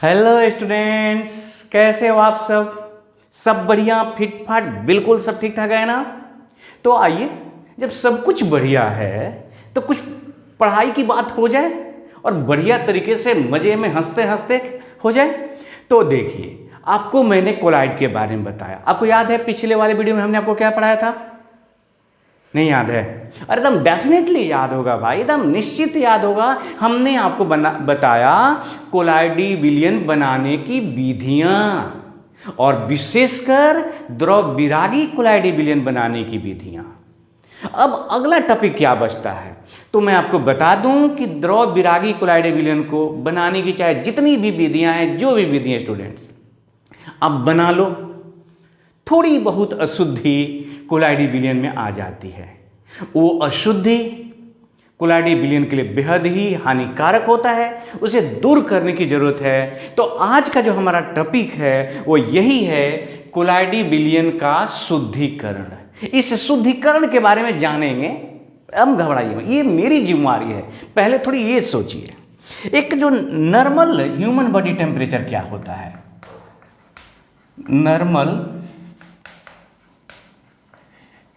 Hello students, कैसे हो आप सब बढ़िया, फिट फाट, बिल्कुल सब ठीक ठाक है ना। तो आइए, जब सब कुछ बढ़िया है तो कुछ पढ़ाई की बात हो जाए और बढ़िया तरीके से मज़े में हंसते हंसते हो जाए। तो देखिए, आपको मैंने कोलाइड के बारे में बताया। आपको याद है पिछले वाले वीडियो में हमने आपको क्या पढ़ाया था? नहीं याद है? अरे एकदम डेफिनेटली याद होगा भाई, एकदम निश्चित याद होगा। हमने आपको बताया कोलाइडी विलयन बनाने की विधियां और विशेषकर द्रव विरागी कोलाइडी विलयन बनाने की विधियां। अब अगला टॉपिक क्या बचता है? तो मैं आपको बता दूं कि द्रव विरागी कोलाइडी विलयन को बनाने की चाहे जितनी भी विधियां हैं, जो भी विधियां स्टूडेंट्स आप बना लो, थोड़ी बहुत अशुद्धि कोलाइडी विलयन में आ जाती है। वो अशुद्धि कोलाइडी विलयन के लिए बेहद ही हानिकारक होता है, उसे दूर करने की जरूरत है। तो आज का जो हमारा टॉपिक है वो यही है, कोलाइडी विलयन का शुद्धिकरण। इस शुद्धिकरण के बारे में जानेंगे। अब घबराइए, ये मेरी जिम्मेवारी है। पहले थोड़ी ये सोचिए, एक जो नॉर्मल ह्यूमन बॉडी टेम्परेचर क्या होता है? नॉर्मल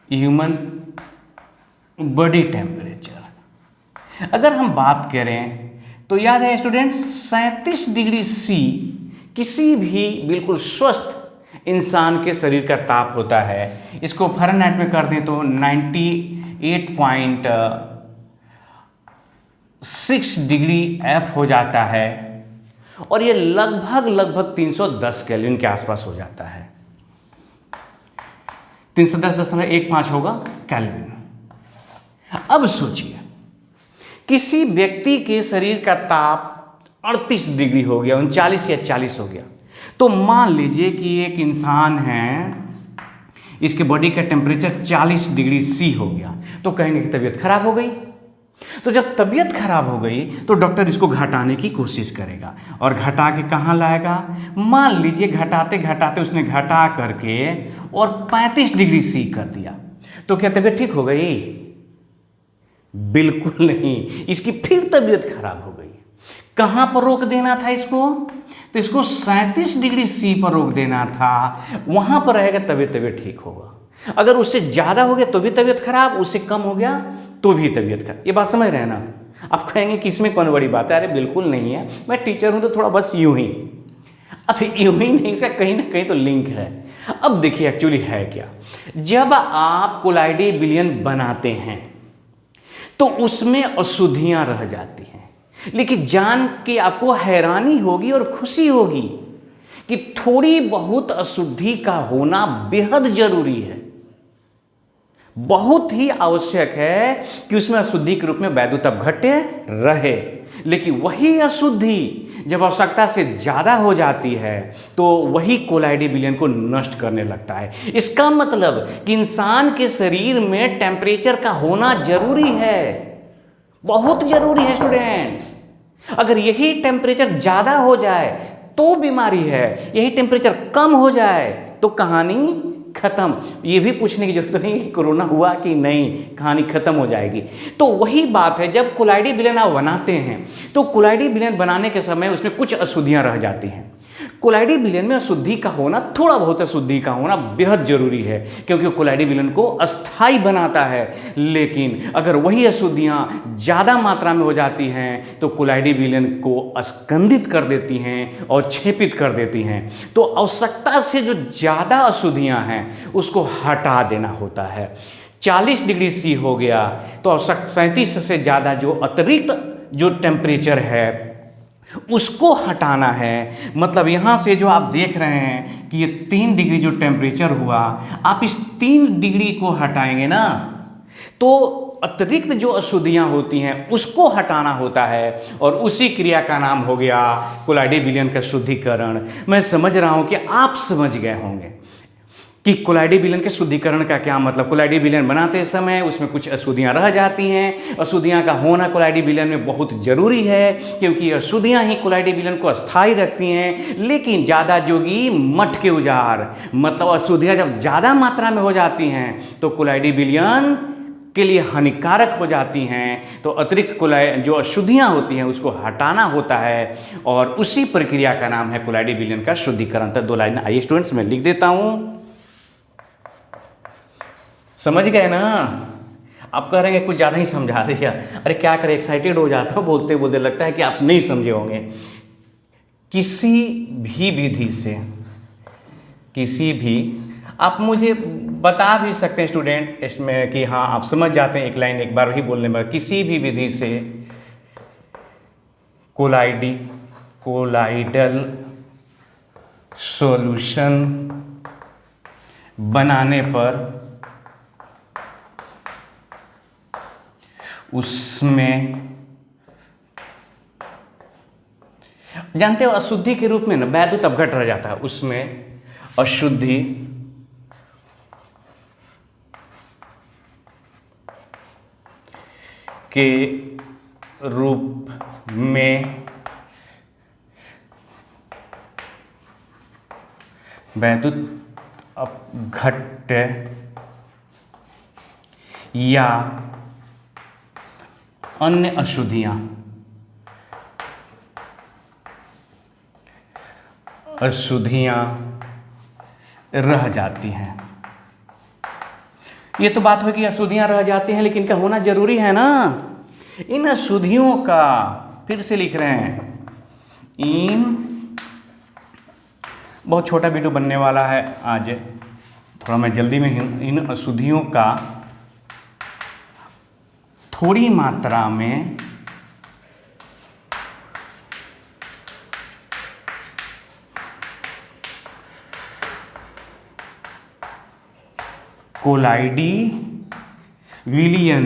ह्यूमन बॉडी टेम्परेचर अगर हम बात करें तो याद है स्टूडेंट्स, 37 डिग्री सी किसी भी बिल्कुल स्वस्थ इंसान के शरीर का ताप होता है। इसको फ़ारेनहाइट में कर दें तो 98.6 डिग्री एफ हो जाता है और ये लगभग 310 केल्विन के आसपास हो जाता है। 310.15 होगा केल्विन। अब सोचिए, किसी व्यक्ति के शरीर का ताप 38 डिग्री हो गया, 39 या 40 हो गया, तो मान लीजिए कि एक इंसान है, इसके बॉडी का टेम्परेचर 40 डिग्री सी हो गया, तो कहेंगे कि तबीयत खराब हो गई। तो जब तबीयत खराब हो गई तो डॉक्टर इसको घटाने की कोशिश करेगा और घटा के कहाँ लाएगा? मान लीजिए घटाते घटाते उसने घटा करके और 35 डिग्री सी कर दिया, तो क्या तबीयत ठीक हो गई? बिल्कुल नहीं, इसकी फिर तबीयत खराब हो गई। कहाँ पर रोक देना था इसको? तो इसको 37 डिग्री सी पर रोक देना था, वहाँ पर रहेगा तबीयत ठीक होगा। अगर उससे ज़्यादा हो गया तो भी तबीयत खराब, उससे कम हो गया तो भी तबीयत खराब। ये बात समझ रहे हैं ना? आप कहेंगे कि इसमें कौन बड़ी बात है? अरे बिल्कुल नहीं है, मैं टीचर हूँ तो थोड़ा बस यूं ही। अब यूं ही नहीं, से कहीं ना कहीं तो लिंक है। अब देखिए एक्चुअली है क्या, जब आप कोलाइडी विलयन बनाते हैं तो उसमें अशुद्धियां रह जाती हैं, लेकिन जान के आपको हैरानी होगी और खुशी होगी कि थोड़ी बहुत अशुद्धि का होना बेहद जरूरी है। बहुत ही आवश्यक है कि उसमें अशुद्धि के रूप में वैद्युत अपघट्य रहे, लेकिन वही अशुद्धि जब आवश्यकता से ज़्यादा हो जाती है तो वही कोलाइडी विलयन को नष्ट करने लगता है। इसका मतलब कि इंसान के शरीर में टेम्परेचर का होना जरूरी है, बहुत जरूरी है स्टूडेंट्स। अगर यही टेम्परेचर ज़्यादा हो जाए तो बीमारी है, यही टेम्परेचर कम हो जाए तो कहानी खत्म। ये भी पूछने की जरूरत नहीं कि कोरोना हुआ कि नहीं, कहानी खत्म हो जाएगी। तो वही बात है, जब कोलाइडी विलयन आप बनाते हैं तो कोलाइडी विलयन बनाने के समय उसमें कुछ अशुद्धियां रह जाती हैं। कोलाइडी विलयन में अशुद्धि का होना, थोड़ा बहुत अशुद्धि का होना बेहद जरूरी है, क्योंकि कोलाइडी विलयन को अस्थायी बनाता है। लेकिन अगर वही अशुद्धियां ज़्यादा मात्रा में हो जाती हैं तो कोलाइडी विलयन को अस्कंदित कर देती हैं और क्षेपित कर देती हैं। तो आवश्यकता से जो ज़्यादा अशुद्धियां हैं उसको हटा देना होता है। 40 डिग्री सी हो गया तो आवश्यक 37 से ज़्यादा जो अतिरिक्त जो टेम्परेचर है उसको हटाना है। मतलब यहाँ से जो आप देख रहे हैं कि ये 3 डिग्री जो टेम्परेचर हुआ, आप इस 3 डिग्री को हटाएंगे ना तो अतिरिक्त जो अशुद्धियाँ होती हैं उसको हटाना होता है, और उसी क्रिया का नाम हो गया कोलाइडी विलयन का शुद्धिकरण। मैं समझ रहा हूँ कि आप समझ गए होंगे कि कोलाइडी विलयन के शुद्धिकरण का क्या मतलब। कोलाइडी विलयन बनाते समय उसमें कुछ अशुद्धियाँ रह जाती हैं। अशुद्धियाँ का होना कोलाइडी विलयन में बहुत ज़रूरी है, क्योंकि अशुद्धियाँ ही कोलाइडी विलयन को अस्थायी रखती हैं। लेकिन ज़्यादा जोगी मठ के उजार, मतलब अशुद्धियाँ जब ज़्यादा मात्रा में हो जाती हैं तो कोलाइडी विलयन के लिए हानिकारक हो जाती हैं, तो अतिरिक्त जो अशुद्धियाँ होती हैं उसको हटाना होता है, और उसी प्रक्रिया का नाम है कोलाइडी विलयन का शुद्धिकरण। तो 2 लाइन आइए स्टूडेंट्स मैं लिख देता हूँ, समझ गए ना? आप कह रहे हैं कुछ ज़्यादा ही समझा दिया। अरे क्या करें, एक्साइटेड हो जाता हूँ बोलते बोलते, लगता है कि आप नहीं समझे होंगे। किसी भी विधि से, किसी भी, आप मुझे बता भी सकते हैं स्टूडेंट इसमें कि हाँ आप समझ जाते हैं, एक लाइन एक बार ही बोलने पर, किसी भी विधि से कोलाइडल सॉल्यूशन बनाने पर उसमें, जानते हो अशुद्धि के रूप में ना वैद्युत अपघट रह जाता है, उसमें अशुद्धि के रूप में वैद्युत अपघट या अन्य अशुद्धियां रह जाती हैं। ये तो बात हो कि अशुद्धियां रह जाती हैं, लेकिन क्या होना जरूरी है ना? इन अशुद्धियों का, फिर से लिख रहे हैं, बहुत छोटा वीडियो बनने वाला है आज, थोड़ा मैं जल्दी में हूँ। इन अशुद्धियों का थोड़ी मात्रा में कोलाइडी विलयन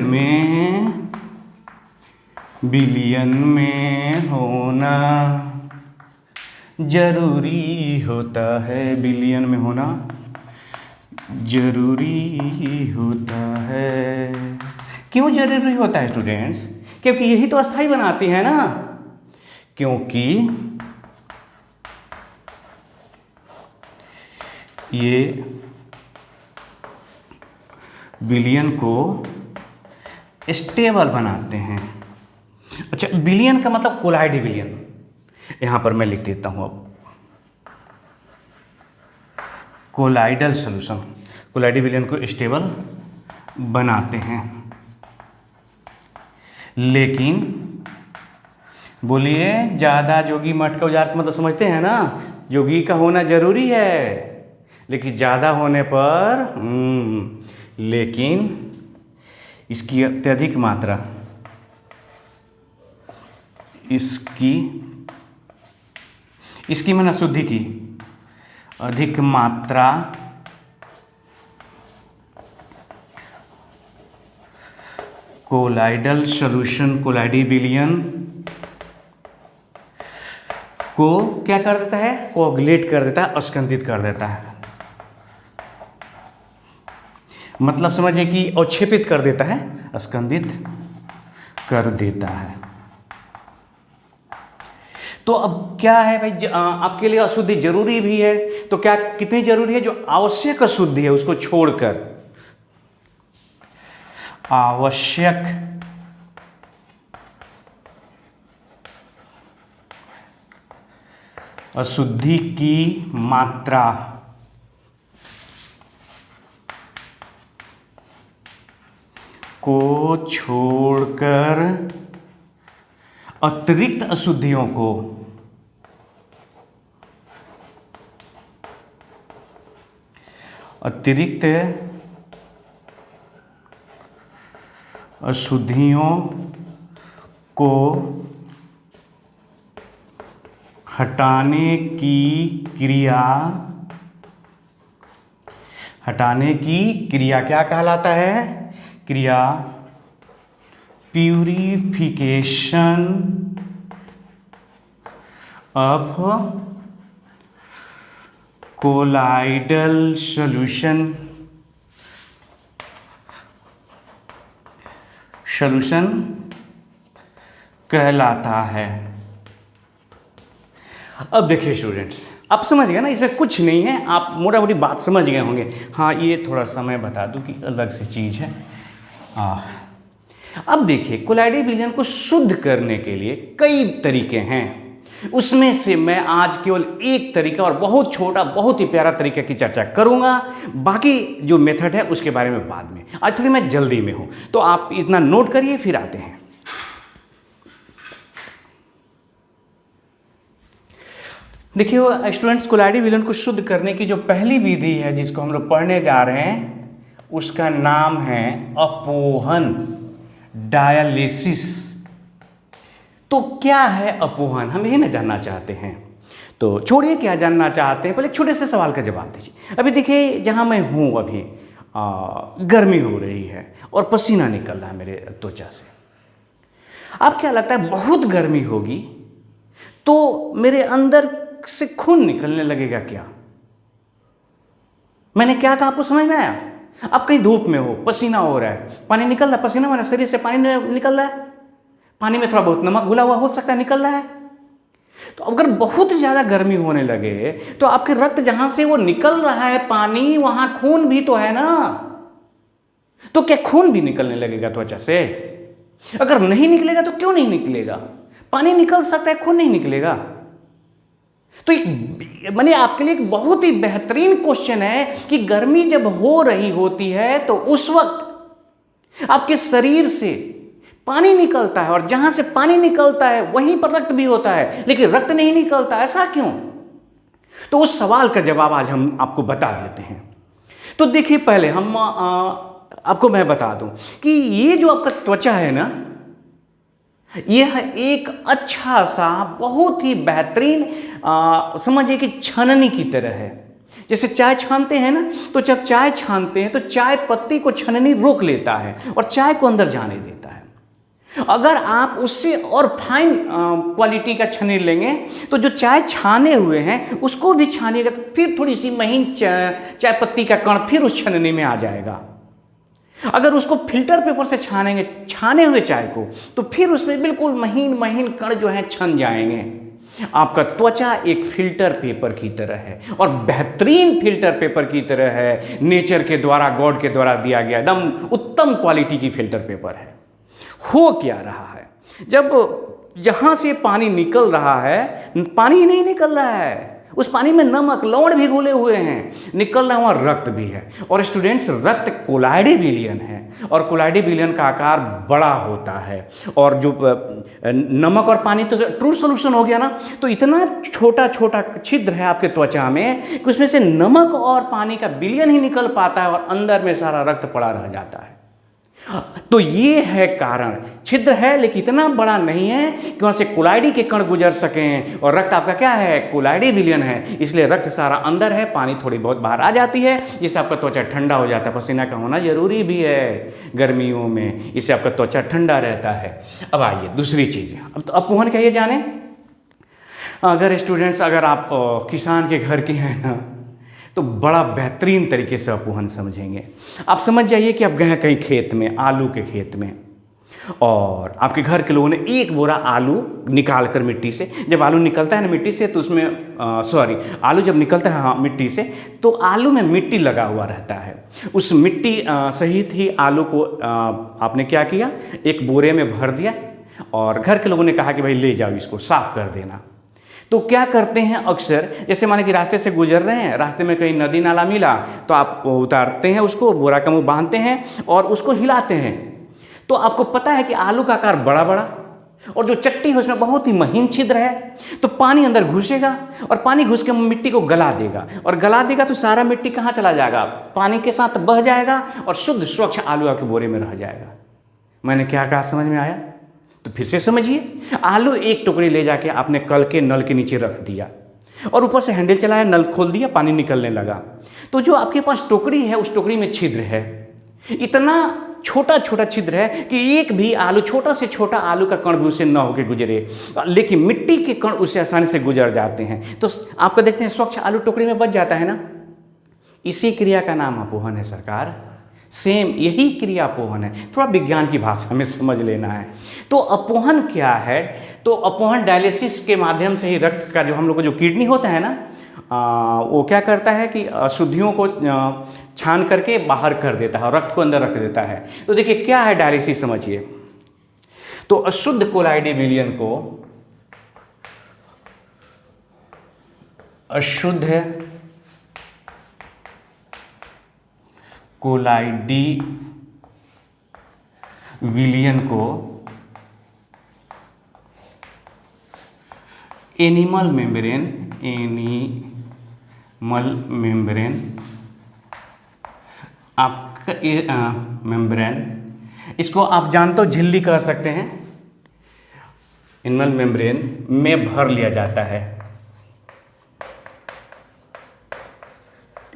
में होना जरूरी होता है, विलयन में होना जरूरी होता है। क्यों जरूरी होता है स्टूडेंट्स? क्योंकि यही तो अस्थाई बनाती है ना, क्योंकि ये विलयन को स्टेबल बनाते हैं। अच्छा, विलयन का मतलब कोलाइडी विलयन, यहां पर मैं लिख देता हूं अब, कोलाइडल सॉल्यूशन, कोलाइडी विलयन को स्टेबल बनाते हैं। लेकिन बोलिए, ज़्यादा जोगी मठ का उजाड़ मतलब समझते हैं ना, जोगी का होना जरूरी है, लेकिन ज़्यादा होने पर लेकिन इसकी अत्यधिक मात्रा, इसकी माना शुद्धि की अधिक मात्रा कोलाइडल सॉल्यूशन, कोलाइडी विलयन को क्या कर देता है? कोअगुलेट कर देता है, अस्कंदित कर देता है। मतलब समझिए कि अवक्षेपित कर देता है, अस्कंदित कर देता है। तो अब क्या है भाई, आपके लिए अशुद्धि जरूरी भी है, तो क्या कितनी जरूरी है? जो आवश्यक अशुद्धि है उसको छोड़कर, आवश्यक अशुद्धि की मात्रा को छोड़कर अतिरिक्त अशुद्धियों को हटाने की क्रिया क्या कहलाता है? क्रिया प्यूरिफिकेशन ऑफ कोलाइडल सॉल्यूशन कहलाता है। अब देखिए स्टूडेंट्स, आप समझ गए ना, इसमें कुछ नहीं है, आप मोटा मोटी बात समझ गए होंगे। हाँ, ये थोड़ा सा मैं बता दूं कि अलग से चीज़ है, अब देखिए, कोलाइडी विलयन को शुद्ध करने के लिए कई तरीके हैं। उसमें से मैं आज केवल एक तरीका और बहुत छोटा, बहुत ही प्यारा तरीका की चर्चा करूंगा। बाकी जो मेथड है उसके बारे में बाद में। आज थोड़ी मैं जल्दी में हूं, तो आप इतना नोट करिए, फिर आते हैं। देखिए स्टूडेंट्स, कोलाइडी विलयन को शुद्ध करने की जो पहली विधि है जिसको हम लोग पढ़ने जा रहे हैं, उसका नाम है अपोहन, डायलिसिस। तो क्या है अपोहन, हम यही ना जानना चाहते हैं। तो छोड़िए क्या जानना चाहते हैं, पहले एक छोटे से सवाल का जवाब दीजिए। अभी देखिए, जहाँ मैं हूँ अभी गर्मी हो रही है और पसीना निकल रहा है मेरे त्वचा से। अब क्या लगता है, बहुत गर्मी होगी तो मेरे अंदर से खून निकलने लगेगा क्या? मैंने क्या कहा, आपको समझ में आया? आप कहीं धूप में हो, पसीना हो रहा है, पानी निकल रहा है, पसीना हमारे शरीर से पानी निकल रहा है, पानी में थोड़ा बहुत नमक घुला हुआ हो सकता है, निकल रहा है। तो अगर बहुत ज़्यादा गर्मी होने लगे तो आपके रक्त जहां से वो निकल रहा है पानी, वहां खून भी तो है ना। तो क्या खून भी निकलने लगेगा त्वचा से? अगर नहीं निकलेगा तो क्यों नहीं निकलेगा? पानी निकल सकता है, खून नहीं निकलेगा। तो एक मैंने आपके लिए एक बहुत ही बेहतरीन क्वेश्चन है कि गर्मी जब हो रही होती है तो उस वक्त आपके शरीर से पानी निकलता है, और जहां से पानी निकलता है वहीं पर रक्त भी होता है, लेकिन रक्त नहीं निकलता, ऐसा क्यों? तो उस सवाल का जवाब आज हम आपको बता देते हैं। तो देखिए, पहले हम आपको मैं बता दूं कि ये जो आपका त्वचा है ना, यह एक अच्छा सा बहुत ही बेहतरीन समझिए कि छननी की तरह है। जैसे चाय छानते हैं ना, तो जब चाय छानते हैं तो चाय पत्ती को छननी रोक लेता है और चाय को अंदर जाने देता है। अगर आप उससे और फाइन क्वालिटी का छन्नी लेंगे तो जो चाय छाने हुए हैं उसको भी छानिएगा तो फिर थोड़ी सी महीन चाय पत्ती का कण फिर उस छननी में आ जाएगा। अगर उसको फिल्टर पेपर से छानेंगे, छाने हुए चाय को, तो फिर उसमें बिल्कुल महीन महीन कण जो है छन जाएंगे। आपका त्वचा एक फिल्टर पेपर की तरह है, और बेहतरीन फिल्टर पेपर की तरह है। नेचर के द्वारा, गॉड के द्वारा दिया गया एकदम उत्तम क्वालिटी की फिल्टर पेपर है। हो क्या रहा है, जब जहां से पानी निकल रहा है, पानी नहीं निकल रहा है, उस पानी में नमक, लवण भी घुले हुए हैं, निकल रहा है वहाँ रक्त भी है। और स्टूडेंट्स, रक्त कोलाइडी विलयन है, और कोलाइडी विलयन का आकार बड़ा होता है। और जो नमक और पानी तो ट्रू सॉल्यूशन हो गया ना, तो इतना छोटा छोटा छिद्र है आपके त्वचा में कि उसमें से नमक और पानी का विलयन ही निकल पाता है और अंदर में सारा रक्त पड़ा रह जाता है। तो ये है कारण, छिद्र है लेकिन इतना बड़ा नहीं है कि वहां से कोलाइडी के कण गुजर सकें। और रक्त आपका क्या है, कोलाइडी विलयन है, इसलिए रक्त सारा अंदर है, पानी थोड़ी बहुत बाहर आ जाती है, जिससे आपका त्वचा ठंडा हो जाता है। पसीना का होना जरूरी भी है गर्मियों में, इससे आपका त्वचा ठंडा रहता है। अब आइए दूसरी चीज, अब तो अपोहन कहिए जाने। अगर स्टूडेंट्स, अगर आप किसान के घर के हैं ना, तो बड़ा बेहतरीन तरीके से अपोहन समझेंगे। आप समझ जाइए कि आप गए कहीं खेत में, आलू के खेत में, और आपके घर के लोगों ने एक बोरा आलू निकाल कर मिट्टी से, जब आलू निकलता है ना मिट्टी से, तो उसमें आलू जब निकलता है मिट्टी से, तो आलू में मिट्टी लगा हुआ रहता है। उस मिट्टी सहित ही आलू को आपने क्या किया, एक बोरे में भर दिया, और घर के लोगों ने कहा कि भाई ले जाओ, इसको साफ कर देना। तो क्या करते हैं अक्सर, जैसे माने कि रास्ते से गुजर रहे हैं, रास्ते में कहीं नदी नाला मिला तो आप उतारते हैं उसको, बोरा का मुंह बांधते हैं और उसको हिलाते हैं। तो आपको पता है कि आलू का आकार बड़ा बड़ा, और जो चट्टी है उसमें बहुत ही महीन छिद्र है, तो पानी अंदर घुसेगा और पानी घुस के मिट्टी को गला देगा, और गला देगा तो सारा मिट्टी कहाँ चला जाएगा, पानी के साथ बह जाएगा और शुद्ध स्वच्छ आलू आपके बोरे में रह जाएगा। मैंने क्या कहा, समझ में आया? तो फिर से समझिए, आलू एक टुकड़ी ले जाके आपने कल के नल के नीचे रख दिया, और ऊपर से हैंडल चलाया, नल खोल दिया, पानी निकलने लगा। तो जो आपके पास टोकरी है, उस टोकरी में छिद्र है, इतना छोटा छोटा छिद्र है कि एक भी आलू, छोटा से छोटा आलू का कण भी उससे न होकर गुजरे, लेकिन मिट्टी के कण उससे आसानी से गुजर जाते हैं। तो आपको देखते हैं स्वच्छ आलू टोकरी में बच जाता है ना। इसी क्रिया का नाम अपोहन है सरकार। सेम यही क्रिया अपोहन है, थोड़ा विज्ञान की भाषा में समझ लेना है। तो अपोहन क्या है, तो अपोहन डायलिसिस के माध्यम से ही रक्त का जो हम लोग को जो किडनी होता है ना, वो क्या करता है कि अशुद्धियों को छान करके बाहर कर देता है और रक्त को अंदर रख देता है। तो देखिए क्या है डायलिसिस, समझिए। तो अशुद्ध कोलाइडी विलयन को अशुद्ध कोलाइडी विलयन को एनिमल मेम्ब्रेन आपका मेम्ब्रेन, इसको आप जानते हो झिल्ली कह सकते हैं, एनिमल मेम्ब्रेन में भर लिया जाता है,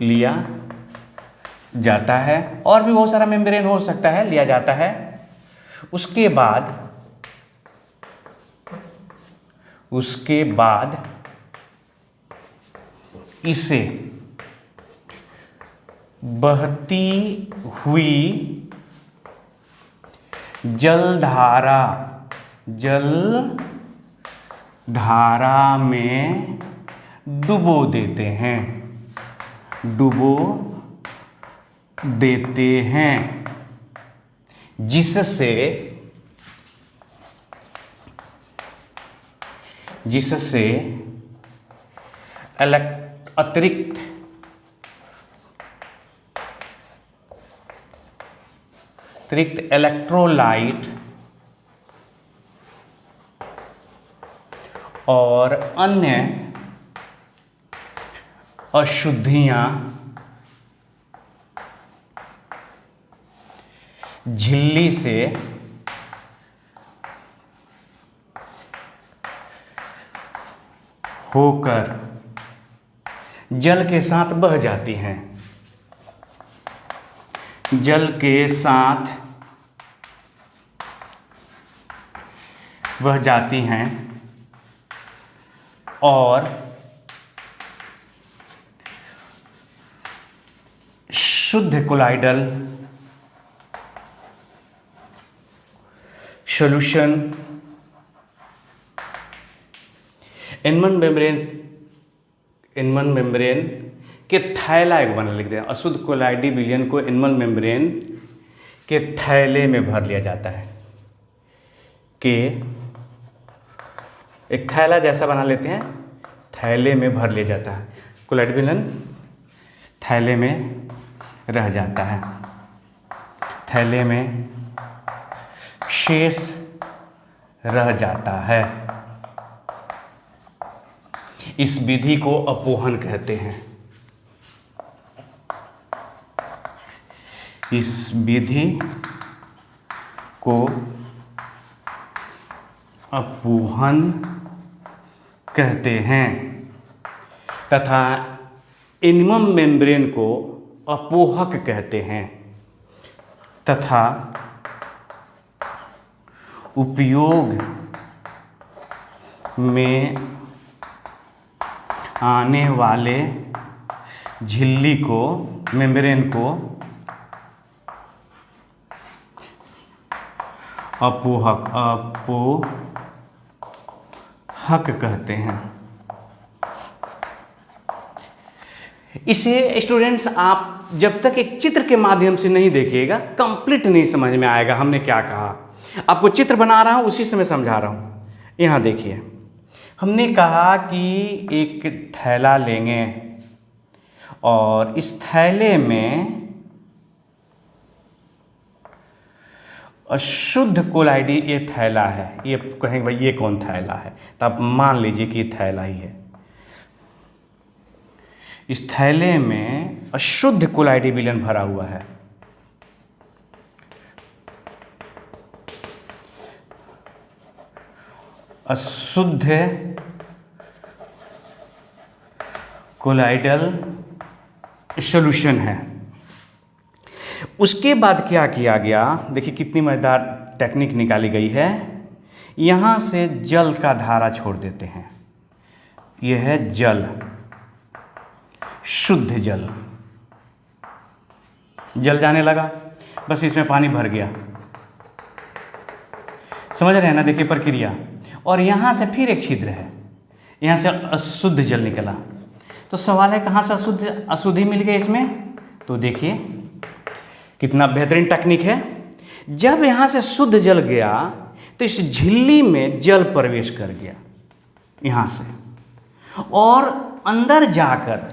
लिया जाता है। और भी बहुत सारा मेम्ब्रेन हो सकता है, लिया जाता है। उसके बाद इसे बहती हुई जलधारा में डुबो देते हैं, जिससे अतिरिक्त इलेक्ट्रोलाइट और अन्य अशुद्धियां झिल्ली से होकर जल के साथ बह जाती हैं, जल के साथ बह जाती हैं और शुद्ध कोलाइडल सॉल्यूशन एनिमल मेम्ब्रेन के थैला, एक बना लिख दें, अशुद्ध कोलाइडी विलयन को एनिमल मेम्ब्रेन के थैले में भर लिया जाता है, कि एक थैला जैसा बना लेते हैं, थैले में भर लिया जाता है, कोलाइडी विलयन थैले में रह जाता है, थैले में शेष रह जाता है। इस विधि को अपोहन कहते हैं। इस विधि को अपोहन कहते हैं तथा एनिमल मेम्ब्रेन को अपोहक कहते हैं तथा उपयोग में आने वाले झिल्ली को, मेम्ब्रेन को अपोहक कहते हैं। इसे स्टूडेंट्स आप जब तक एक चित्र के माध्यम से नहीं देखिएगा कंप्लीट नहीं समझ में आएगा हमने क्या कहा। आपको चित्र बना रहा हूँ, उसी से मैं समझा रहा हूँ। यहाँ देखिए, हमने कहा कि एक थैला लेंगे और इस थैले में अशुद्ध कोलाइडी, ये थैला है, ये कहेंगे भाई ये कौन थैला है, तो आप मान लीजिए कि ये थैला ही है। इस थैले में अशुद्ध कोलाइडी विलयन भरा हुआ है। अशुद्ध कोलाइडल सॉल्यूशन है। उसके बाद क्या किया गया, देखिए कितनी मजेदार टेक्निक निकाली गई है। यहाँ से जल का धारा छोड़ देते हैं, यह है जल, शुद्ध जल। जल जाने लगा, बस इसमें पानी भर गया, समझ रहे हैं ना, देखिए प्रक्रिया। और यहाँ से फिर एक छिद्र है, यहाँ से अशुद्ध जल निकला। तो सवाल है कहाँ से अशुद्धि मिल गई इसमें, तो देखिए कितना बेहतरीन टेक्निक है। जब यहाँ से शुद्ध जल गया तो इस झिल्ली में जल प्रवेश कर गया यहाँ से, और अंदर जाकर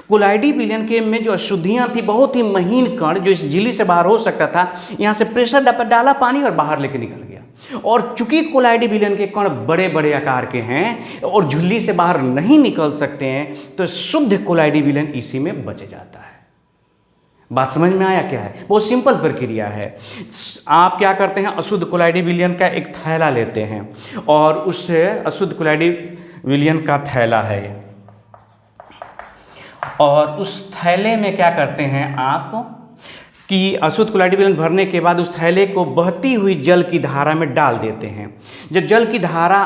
कोलाइडी विलयन के में जो अशुद्धियाँ थी, बहुत ही महीन कण जो इस झिल्ली से बाहर हो सकता था, यहाँ से प्रेशर डाला पानी और बाहर लेके निकल गया। और चूंकि कोलाइडी विलयन के कण बड़े बड़े आकार के हैं और झिल्ली से बाहर नहीं निकल सकते हैं, तो शुद्ध कोलाइडी विलयन इसी में बच जाता है। बात समझ में आया क्या है? बहुत सिंपल प्रक्रिया है। आप क्या करते हैं, अशुद्ध कोलाइडी विलयन का एक थैला लेते हैं और उससे अशुद्ध कोलाइडी विलयन का थैला है, और उस थैले में क्या करते हैं आप कि अशुद्ध कोलाइडी विलयन भरने के बाद उस थैले को बहती हुई जल की धारा में डाल देते हैं। जब जल की धारा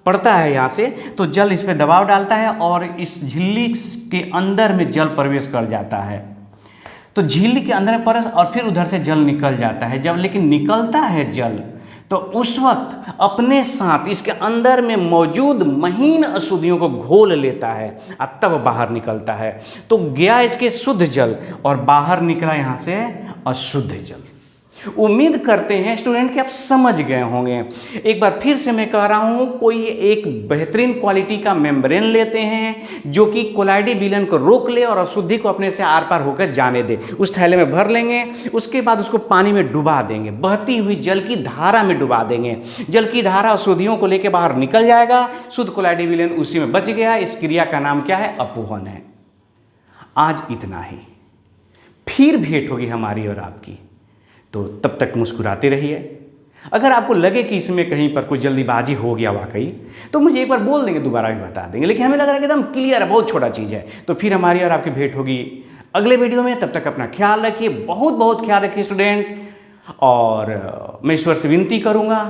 पड़ता है यहाँ से, तो जल इस पर दबाव डालता है और इस झिल्ली के अंदर में जल प्रवेश कर जाता है। तो झिल्ली के अंदर में परस और फिर उधर से जल निकल जाता है। जब लेकिन निकलता है जल, तो उस वक्त अपने साथ इसके अंदर में मौजूद महीन अशुद्धियों को घोल लेता है और तब बाहर निकलता है। तो गया इसके शुद्ध जल और बाहर निकला यहाँ से अशुद्ध जल। उम्मीद करते हैं स्टूडेंट कि आप समझ गए होंगे। एक बार फिर से मैं कह रहा हूँ, कोई एक बेहतरीन क्वालिटी का मेम्ब्रेन लेते हैं जो कि कोलाइडी विलयन को रोक ले और अशुद्धि को अपने से आर पार होकर जाने दे। उस थैले में भर लेंगे, उसके बाद उसको पानी में डुबा देंगे, बहती हुई जल की धारा में डुबा देंगे। जल की धारा अशुद्धियों को लेकर बाहर निकल जाएगा, शुद्ध कोलाइडी विलयन उसी में बच गया। इस क्रिया का नाम क्या है? अपोहन है। आज इतना ही, फिर भेंट होगी हमारी और आपकी, तो तब तक मुस्कुराते रहिए। अगर आपको लगे कि इसमें कहीं पर कुछ जल्दीबाजी हो गया वाकई, तो मुझे एक बार बोल देंगे, दोबारा भी बता देंगे। लेकिन हमें लग रहा है कि एकदम क्लियर है, बहुत छोटा चीज़ है। तो फिर हमारी और आपकी भेंट होगी अगले वीडियो में। तब तक अपना ख्याल रखिए, बहुत बहुत ख्याल रखिए स्टूडेंट। और मैं ईश्वर से विनती करूँगा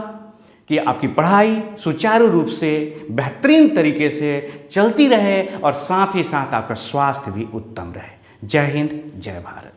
कि आपकी पढ़ाई सुचारू रूप से बेहतरीन तरीके से चलती रहे और साथ ही साथ आपका स्वास्थ्य भी उत्तम रहे। जय हिंद, जय भारत।